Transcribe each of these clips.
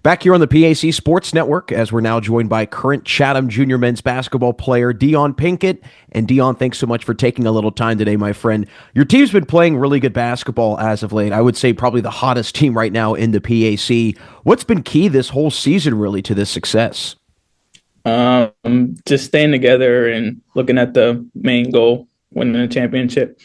Back here on the PAC Sports Network, as we're now joined by current Chatham Junior men's basketball player Diaun Pinkett. And Diaun, thanks so much for taking a little time today, my friend. Your team's been playing really good basketball as of late. I would say probably the hottest team right now in the PAC. What's been key this whole season, really, to this success? Just staying together and looking at the main goal, winning a championship.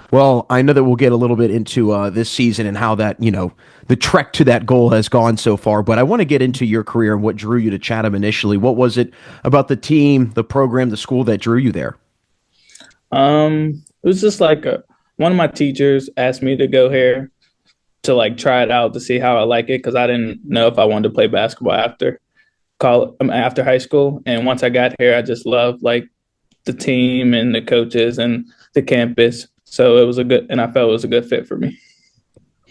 Well, I know that we'll get a little bit into this season and how that, the trek to that goal has gone so far. But I want to get into your career and what drew you to Chatham initially. What was it about the team, the program, the school that drew you there? It was just like one of my teachers asked me to go here to like try it out to see how I like it because I didn't know if I wanted to play basketball after high school. And once I got here, I just loved like the team and the coaches and the campus. So I felt it was a good fit for me.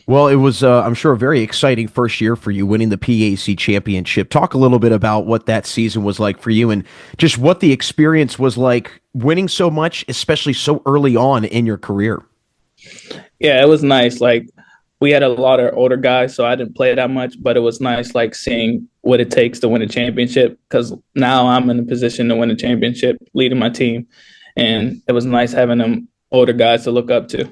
Well, it was, I'm sure, a very exciting first year for you, winning the PAC championship. Talk a little bit about what that season was like for you and just what the experience was like winning so much, especially so early on in your career. Yeah, it was nice. Like we had a lot of older guys, so I didn't play that much, but it was nice like seeing what it takes to win a championship because now I'm in a position to win a championship, leading my team. And it was nice having them older guys to look up to.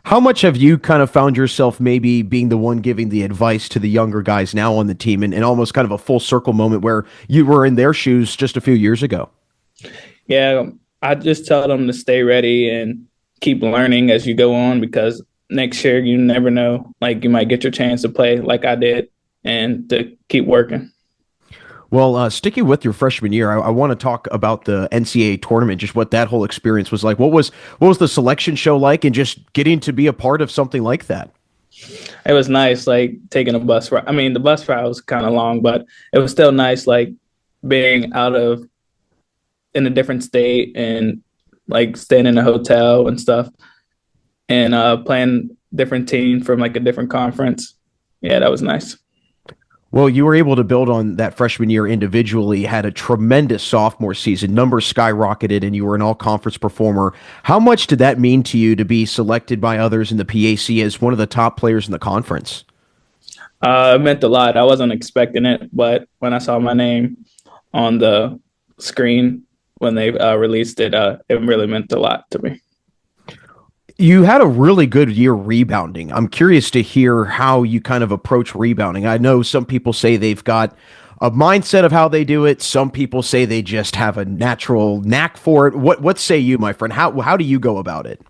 How much have you kind of found yourself maybe being the one giving the advice to the younger guys now on the team and almost kind of a full circle moment where you were in their shoes just a few years ago? Yeah, I just tell them to stay ready and keep learning as you go on because next year you never know. Like you might get your chance to play like I did and to keep working. Well, sticking with your freshman year, I want to talk about the NCAA tournament, just what that whole experience was like. What was the selection show like, and just getting to be a part of something like that? It was nice, like taking a bus ride. I mean, the bus ride was kind of long, but it was still nice, like being in a different state and like staying in a hotel and stuff, and playing different team from like a different conference. Yeah, that was nice. Well, you were able to build on that freshman year individually, had a tremendous sophomore season, numbers skyrocketed, and you were an all-conference performer. How much did that mean to you to be selected by others in the PAC as one of the top players in the conference? It meant a lot. I wasn't expecting it, but when I saw my name on the screen when they released it, it really meant a lot to me. You had a really good year rebounding. I'm curious to hear how you kind of approach rebounding. I know some people say they've got a mindset of how they do it. Some people say they just have a natural knack for it. What say you, my friend? How do you go about it?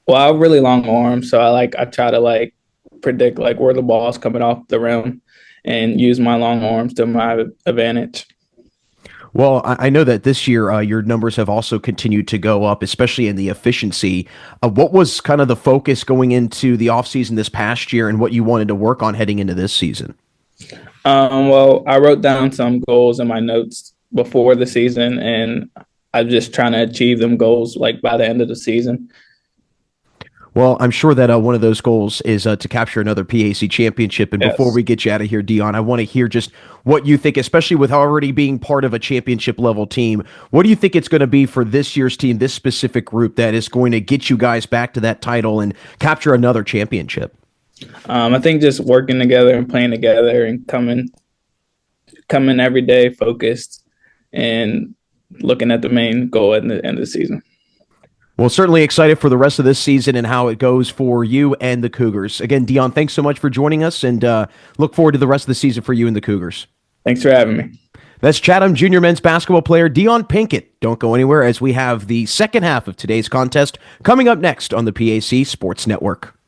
Well, I have really long arms, so I try to like predict like where the ball's coming off the rim and use my long arms to my advantage. Well, I know that this year your numbers have also continued to go up, especially in the efficiency. What was kind of the focus going into the offseason this past year and what you wanted to work on heading into this season? Well, I wrote down some goals in my notes before the season, and I'm just trying to achieve them goals like by the end of the season. Well, I'm sure that one of those goals is to capture another PAC championship. And before Yes. we get you out of here, Diaun, I want to hear just what you think, especially with already being part of a championship level team. What do you think it's going to be for this year's team, this specific group that is going to get you guys back to that title and capture another championship? I think just working together and playing together and coming every day focused and looking at the main goal at the end of the season. Well, certainly excited for the rest of this season and how it goes for you and the Cougars. Again, Diaun, thanks so much for joining us, and look forward to the rest of the season for you and the Cougars. Thanks for having me. That's Chatham Junior men's basketball player Diaun Pinkett. Don't go anywhere as we have the second half of today's contest coming up next on the PAC Sports Network.